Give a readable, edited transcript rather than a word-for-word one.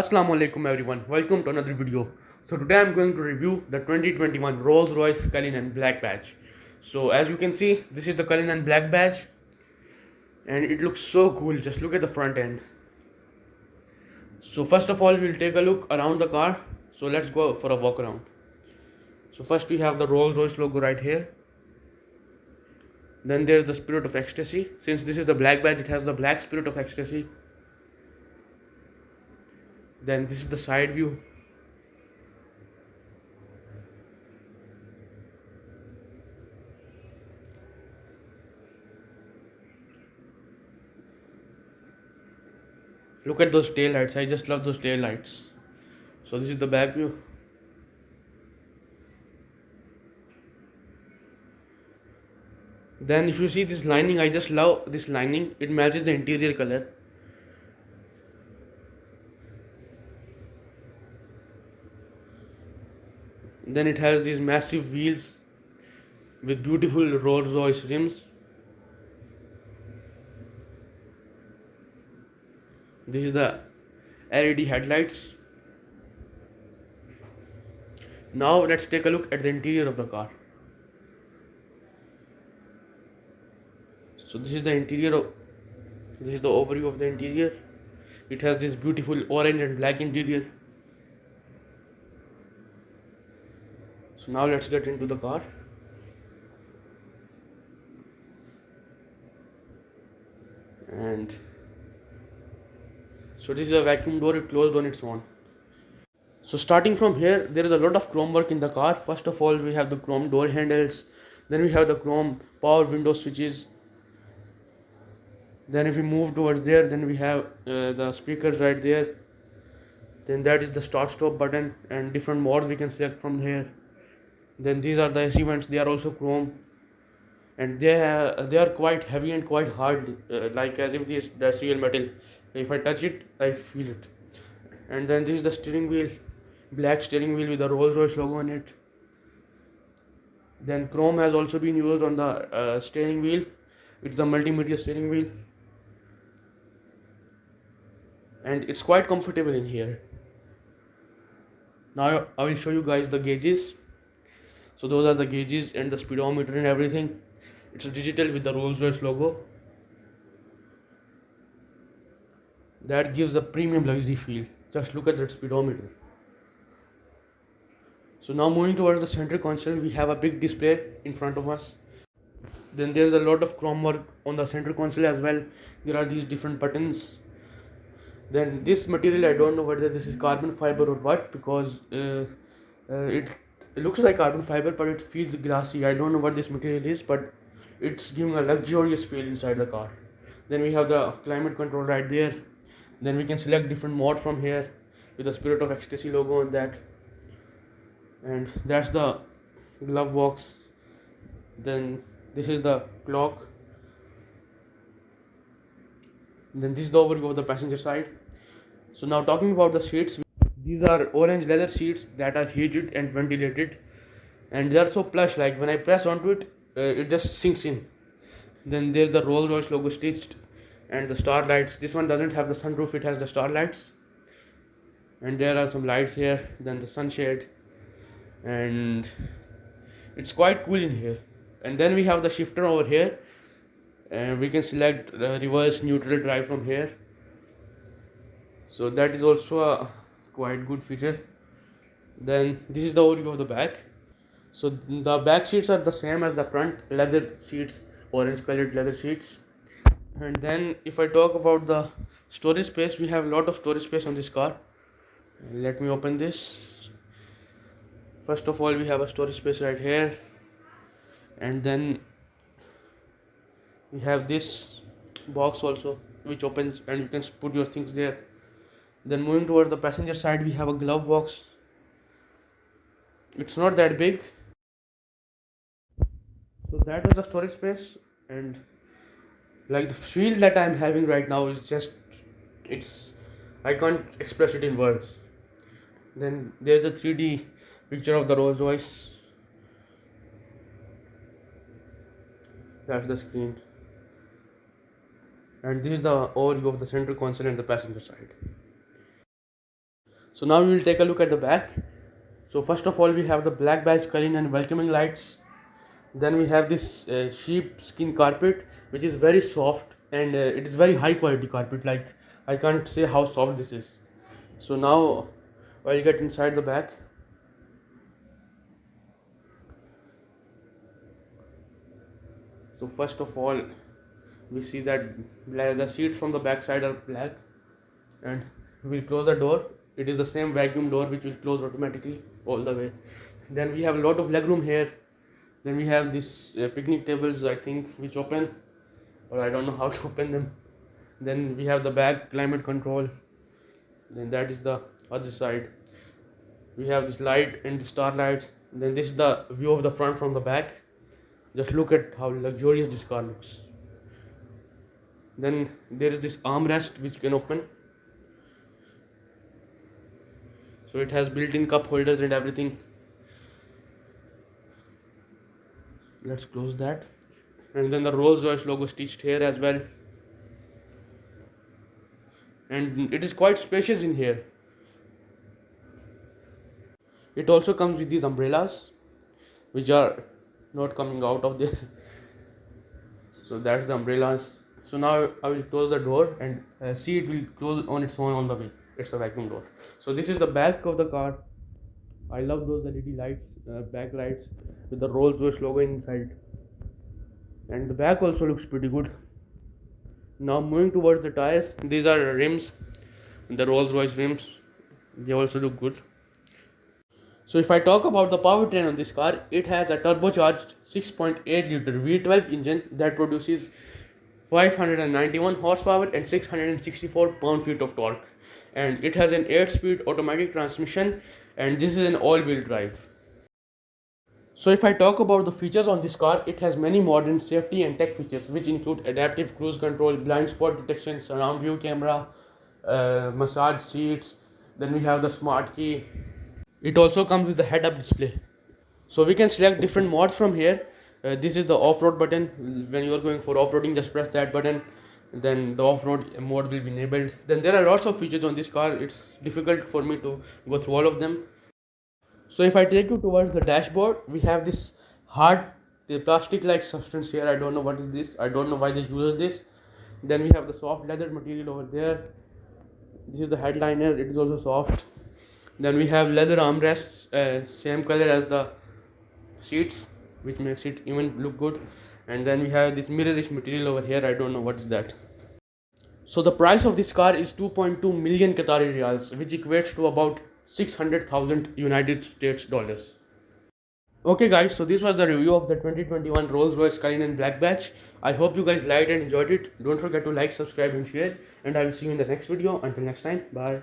Assalamu alaikum everyone, welcome to another video. So today I'm going to review the 2021 Rolls-Royce Cullinan Black Badge. So as you can see, this is the Cullinan Black Badge and it looks so cool. Just look at the front end. So first of all, we'll take a look around the car. So let's go for a walk around. So first we have the Rolls-Royce logo right here. Then there's the Spirit of Ecstasy. Since this is the Black Badge, it has the black Spirit of Ecstasy. Then this is the side view. Look at those tail lights. I just love those tail lights. So this is the back view. Then if you see this lining, I just love this lining. It matches the interior color. Then it has these massive wheels with beautiful Rolls-Royce rims. This is the LED headlights. Now let's take a look at the interior of the car. So this is the overview of the interior. It has this beautiful orange and black interior. So now let's get into the car. And so this is a vacuum door, it closed on its own. So starting from here, there is a lot of chrome work in the car. First of all, we have the chrome door handles. Then we have the chrome power window switches. Then if we move towards there, then we have the speakers right there. Then that is the start stop button and different modes we can select from here. Then these are the AC vents, they are also chrome. And they are quite heavy and quite hard, like as if that's real metal. If I touch it, I feel it. And then this is the steering wheel, black steering wheel with the Rolls-Royce logo on it. Then chrome has also been used on the steering wheel. It's a multimedia steering wheel. And it's quite comfortable in here. Now I will show you guys the gauges. So those are the gauges and the speedometer and everything. It's digital with the Rolls-Royce logo. That gives a premium luxury feel. Just look at that speedometer. So now moving towards the center console, we have a big display in front of us. Then there's a lot of chrome work on the center console as well. There are these different buttons. Then this material, I don't know whether this is carbon fiber or what, because it looks like carbon fiber but it feels glassy. I don't know what this material is, but it's giving a luxurious feel inside the car. Then we have the climate control right there. Then we can select different mode from here with the Spirit of Ecstasy logo on that. And that's the glove box. Then this is the clock. Then this is the overview of the passenger side. So now talking about the seats, these are orange leather seats that are heated and ventilated, and they are so plush, like when I press onto it, it just sinks in. Then there's the Rolls-Royce logo stitched and the star lights. This one doesn't have the sunroof, it has the star lights. And there are some lights here, then the sunshade, and it's quite cool in here. And then we have the shifter over here, and we can select reverse, neutral, drive from here. So that is also a quite good feature. Then this is the overview of the back. So the back seats are the same as the front, leather seats, orange colored leather seats. And then if I talk about the storage space, we have a lot of storage space on this car. Let me open this. First of all, we have a storage space right here, and then we have this box also which opens and you can put your things there. Then moving towards the passenger side, we have a glove box. It's not that big. So that is the storage space, and like the feel that I'm having right now is just, it's, I can't express it in words. Then there's the 3D picture of the Rolls-Royce. That's the screen. And this is the overview of the center console and the passenger side. So now we will take a look at the back. So first of all, we have the black badge clean and welcoming lights. Then we have this sheepskin carpet, which is very soft, and it is very high quality carpet. Like, I can't say how soft this is. So now I'll get inside the back. So first of all, we see that the seats from the back side are black, and we'll close the door. It is the same vacuum door which will close automatically all the way. Then we have a lot of legroom here. Then we have these picnic tables, I think, which open, or I don't know how to open them. Then we have the back climate control. Then that is the other side. We have this light and the star lights. Then this is the view of the front from the back. Just look at how luxurious this car looks. Then there is this armrest which can open. So it has built-in cup holders and everything. Let's close that. And then the Rolls-Royce logo stitched here as well. And it is quite spacious in here. It also comes with these umbrellas, which are not coming out of there. So that's the umbrellas. So now I will close the door and see it will close on its own all the way. It's a vacuum door. So this is the back of the car. I love those LED lights, back lights with the Rolls-Royce logo inside. And the back also looks pretty good. Now moving towards the tires, these are rims, the Rolls-Royce rims. They also look good. So if I talk about the powertrain on this car, it has a turbocharged 6.8 liter V12 engine that produces 591 horsepower and 664 pound-feet of torque. And it has an 8-speed automatic transmission, and this is an all-wheel drive. So if I talk about the features on this car, it has many modern safety and tech features, which include adaptive cruise control, blind spot detection, surround view camera, massage seats. Then we have the smart key. It also comes with the head-up display. So we can select different modes from here. This is the off-road button. When you are going for off-roading, just press that button. Then the off-road mode will be enabled. Then there are lots of features on this car. It's difficult for me to go through all of them. So if I take you towards the dashboard, we have this hard plastic-like substance here. I don't know what is this. I don't know why they use this. Then we have the soft leather material over there. This is the headliner. It is also soft. Then we have leather armrests, same color as the seats, which makes it even look good. And then we have this mirrorish material over here. I don't know what is that. So the price of this car is 2.2 million Qatari riyals, which equates to about 600,000 United States dollars. Okay guys, so this was the review of the 2021 Rolls-Royce Cullinan Black Badge. I hope you guys liked and enjoyed it. Don't forget to like, subscribe and share, and I will see you in the next video. Until next time, bye.